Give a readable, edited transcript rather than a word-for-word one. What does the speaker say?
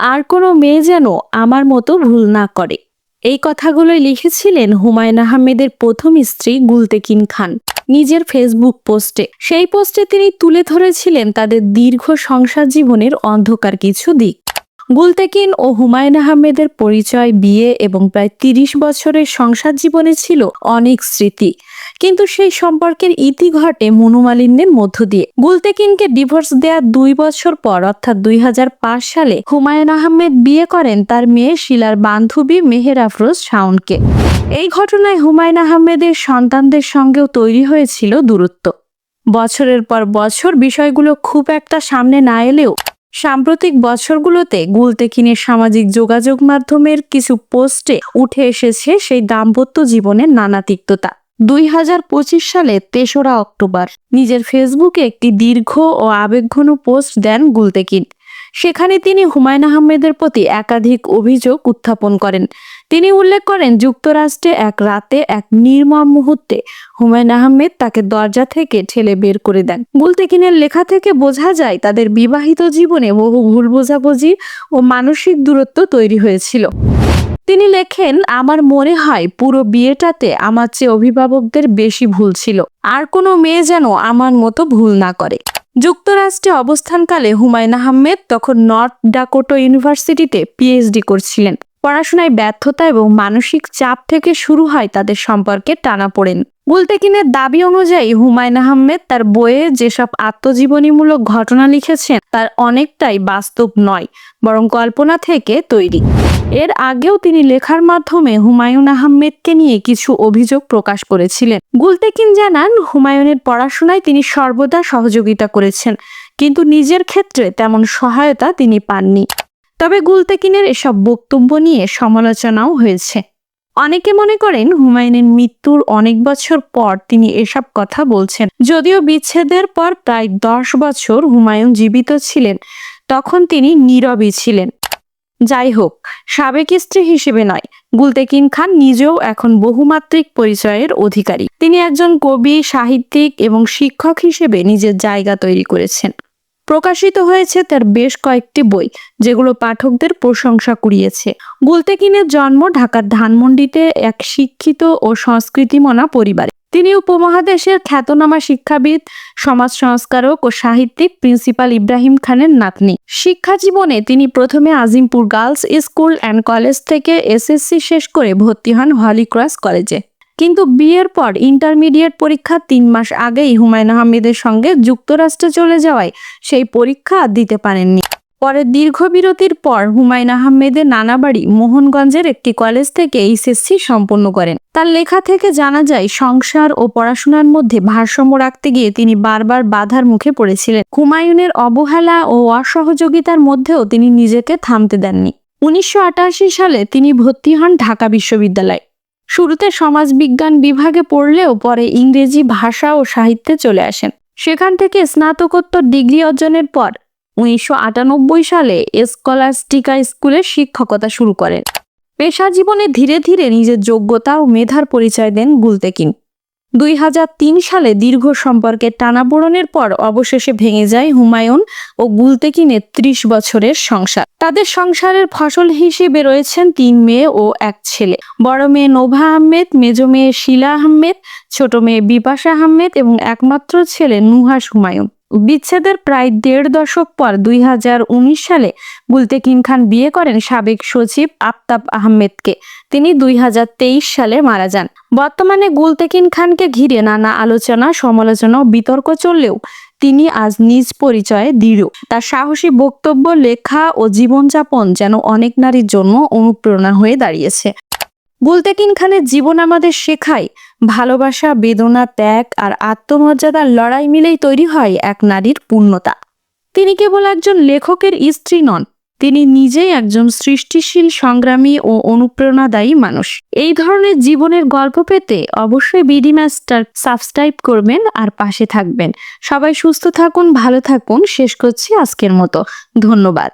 আর কোনো মেয়ে যেন আমার মতো ভুল না করে। এই কথাগুলোই লিখেছিলেন হুমায়ুন আহমেদের প্রথম স্ত্রী গুলতেকিন খান নিজের ফেসবুক পোস্টে। সেই পোস্টে তিনি তুলে ধরেছিলেন তাদের দীর্ঘ সংসার জীবনের অন্ধকার কিছু দিক। গুলতেকিন ও হুমায়ুন আহমেদের পরিচয়, বিয়ে এবং প্রায় ৩০ বছরের সংসার জীবনে ছিল অনেক স্মৃতি, কিন্তু সেই সম্পর্কের ইতি ঘটে মনোমালিন্যের মধ্য দিয়ে। গুলতেকিনকে ডিভোর্স দেওয়ার ২ বছর পর অর্থাৎ ২০০৫ সালে হুমায়ুন আহমেদ বিয়ে করেন তার মেয়ে শিলার বান্ধবী মেহের আফরোজ শাওনকে। এই ঘটনায় হুমায়ুন আহমেদের সন্তানদের সঙ্গেও তৈরি হয়েছিল দূরত্ব। বছরের পর বছর বিষয়গুলো খুব একটা সামনে না এলেও সাম্প্রতিক বছরগুলোতে গুলতেকিনের সামাজিক যোগাযোগ মাধ্যমের কিছু পোস্টে উঠে এসেছে সেই দাম্পত্য জীবনের নানা তিক্ততা। ২০২৫ সালে ৩রা অক্টোবর নিজের ফেসবুকে একটি দীর্ঘ ও আবেগঘন পোস্ট দেন গুলতেকিন। সেখানে তিনি হুমায়ুন আহমেদের প্রতি একাধিক অভিযোগ উত্থাপন করেন। তিনি উল্লেখ করেন, যুক্তরাষ্ট্রে এক রাতে এক নির্মম মুহূর্তে হুমায়ুন আহমেদ তাকে দরজা থেকে ঠেলে বের করে দেন। গুলতেকিনের লেখা থেকে বোঝা যায় তাদের বিবাহিত জীবনে বহু ভুল বোঝাবুঝি ও মানসিক দূরত্ব তৈরি হয়েছিল। তিনি লেখেন, আমার মনে হয় পুরো বিয়েটাতে আমার চেয়ে অভিভাবকদের বেশি ভুল ছিল। আর কোনো মেয়ে যেন আমার মতো ভুল না করে। যুক্তরাষ্ট্রে অবস্থানকালে হুমায়ুন আহমেদ তখন নর্থ ডাকোটা ইউনিভার্সিটিতে পিএইচডি করছিলেন। পড়াশোনায় ব্যর্থতা এবং মানসিক চাপ থেকে শুরু হয় তাদের সম্পর্কে টানাপোড়েন। গুলতেকিনের দাবি অনুযায়ী হুমায়ুন আহমেদ তার বইয়ে যেসব আত্মজীবনীমূলক ঘটনা লিখেছেন তার অনেকটাই বাস্তব নয়, বরং কল্পনা থেকে তৈরি। এর আগেও তিনি লেখার মাধ্যমে হুমায়ুন আহমেদকে নিয়ে কিছু অভিযোগ প্রকাশ করেছিলেন। গুলতেকিন জানান, হুমায়ুনের পড়াশোনায় তিনি সর্বদা সহযোগিতা করেছেন, কিন্তু নিজের ক্ষেত্রে তেমন সহায়তা তিনি পাননি। তবে গুলতেকিনের এসব বক্তব্য নিয়ে সমালোচনাও হয়েছে। অনেকে মনে করেন হুমায়ুনের মৃত্যুর অনেক বছর পর তিনি এসব কথা বলছেন। যদিও বিচ্ছেদের পর প্রায় ১০ বছর হুমায়ুন জীবিত ছিলেন, তখন তিনি নীরবই ছিলেন। যাই হোক, সাবেক স্ত্রী হিসেবে নয়, গুলতেকিন খান নিজেও এখন বহুমাত্রিক পরিচয়ের অধিকারী। তিনি একজন কবি, সাহিত্যিক এবং শিক্ষক হিসেবে নিজের জায়গা তৈরি করেছেন। প্রকাশিত হয়েছে তার বেশ কয়েকটি বই, যেগুলো পাঠকদের প্রশংসা কুড়িয়েছে। গুলতেকিনের জন্ম ঢাকার ধানমন্ডিতে এক শিক্ষিত ও সংস্কৃতিমনা পরিবারে। তিনি উপমহাদেশের খ্যাতনামা শিক্ষাবিদ, সমাজ সংস্কারক ও সাহিত্যিক প্রিন্সিপাল ইব্রাহিম খানের নাতনি। শিক্ষা জীবনে তিনি প্রথমে Azimpur girls school and college থেকে এসএসসি শেষ করে ভর্তি হন হলি ক্রস কলেজে। কিন্তু বিয়ের পর ইন্টারমিডিয়েট পরীক্ষা ৩ মাস আগেই হুমায়ুন আহমেদের সঙ্গে যুক্তরাষ্ট্রে চলে যাওয়ায় সেই পরীক্ষা দিতে পারেননি। পরে দীর্ঘ বিরতির পর হুমায়ুন আহমেদের নানা বাড়ি মোহনগঞ্জের একটি কলেজ থেকে এইচএসসি সম্পন্ন করেন। তার লেখা থেকে জানা যায়, সংসার ও পড়াশোনার মধ্যে ভারসাম্য রাখতে গিয়ে তিনি বারবার বাধার মুখে পড়েছিলেন। হুমায়ুনের অবহেলা ও অসহযোগিতার মধ্যেও তিনি নিজেকে থামতে দেননি। ১৯৮৮ সালে তিনি ভর্তি হন ঢাকা বিশ্ববিদ্যালয়ে। শুরুতে সমাজবিজ্ঞান বিভাগে পড়লেও পরে ইংরেজি ভাষা ও সাহিত্যে চলে আসেন। সেখান থেকে স্নাতকোত্তর ডিগ্রি অর্জনের পর ১৯৯৮ সালে স্কলাস্টিকা স্কুলে শিক্ষকতা শুরু করেন। পেশা জীবনে ধীরে ধীরে নিজের যোগ্যতা ও মেধার পরিচয় দেন গুলতেকিন। ২০০৩ সালে দীর্ঘ সম্পর্কের টানাপোড়েনের পর অবশেষে ভেঙে যায় হুমায়ুন ও গুলতেকিনের ৩০ বছরের সংসার। তাদের সংসারের ফসল হিসেবে রয়েছেন ৩ মেয়ে ও ১ ছেলে। বড় মেয়ে নোভা আহমেদ, মেজ মেয়ে শিলা আহমেদ, ছোট মেয়ে বিপাশা আহমেদ এবং একমাত্র ছেলে নুহাস হুমায়ুন। বিচ্ছেদের প্রায় ১.৫ দশক পর ২০১৯ সালে গুলতেকিন খান বিয়ে করেন সাবেক সচিব আফতাব আহমেদকে। তিনি ২০২৩ সালে মারা যান। বর্তমানে গুলতেকিন খানকে ঘিরে নানা আলোচনা, সমালোচনা ও বিতর্ক চললেও তিনি আজ নিজ পরিচয়ে দৃঢ়। তার সাহসী বক্তব্য, লেখা ও জীবনযাপন যেন অনেক নারীর জন্য অনুপ্রেরণা হয়ে দাঁড়িয়েছে। গুলতেকিন খানের জীবন আমাদের শেখায়, ভালোবাসা, বেদনা, ত্যাগ আর আত্মমর্যাদার লড়াই মিলেই তৈরি হয় এক নারীর পূর্ণতা। তিনি কেবল একজন লেখকের স্ত্রী নন, তিনি নিজেই একজন সৃষ্টিশীল, সংগ্রামী ও অনুপ্রেরণাদায়ী মানুষ। এই ধরনের জীবনের গল্প পেতে অবশ্যই বিডি মাস্টার সাবস্ক্রাইব করবেন আর পাশে থাকবেন। সবাই সুস্থ থাকুন, ভালো থাকুন। শেষ করছি আজকের মতো। ধন্যবাদ।